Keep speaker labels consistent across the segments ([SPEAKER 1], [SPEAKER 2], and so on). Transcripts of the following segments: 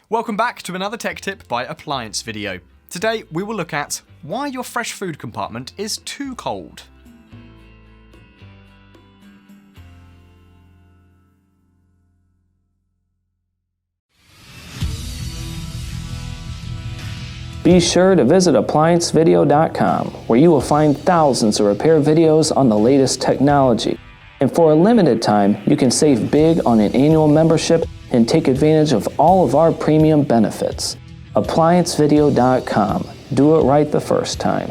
[SPEAKER 1] Welcome back to another tech tip by Appliance Video. Today we will look at why your fresh food compartment is too cold.
[SPEAKER 2] Be sure to visit ApplianceVideo.com, where you will find thousands of repair videos on the latest technology. And for a limited time, you can save big on an annual membership and take advantage of all of our premium benefits. ApplianceVideo.com. Do it right the first time.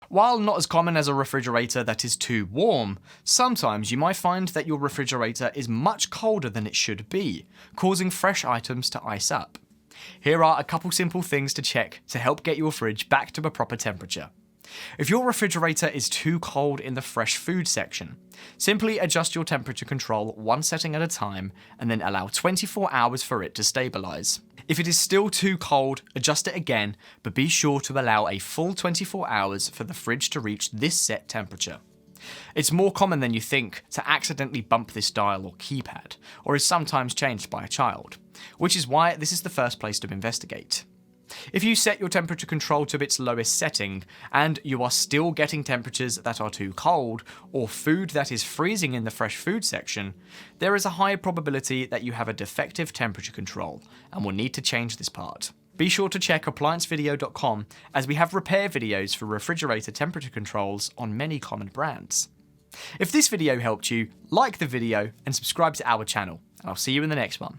[SPEAKER 1] While not as common as a refrigerator that is too warm, sometimes you might find that your refrigerator is much colder than it should be, causing fresh items to ice up. Here are a couple simple things to check to help get your fridge back to a proper temperature. If your refrigerator is too cold in the fresh food section, simply adjust your temperature control one setting at a time and then allow 24 hours for it to stabilize. If it is still too cold, adjust it again, but be sure to allow a full 24 hours for the fridge to reach this set temperature. It's more common than you think to accidentally bump this dial or keypad, or is sometimes changed by a child, which is why this is the first place to investigate. If you set your temperature control to its lowest setting, and you are still getting temperatures that are too cold, or food that is freezing in the fresh food section, there is a high probability that you have a defective temperature control, and will need to change this part. Be sure to check ApplianceVideo.com, as we have repair videos for refrigerator temperature controls on many common brands. If this video helped you, like the video and subscribe to our channel, and I'll see you in the next one.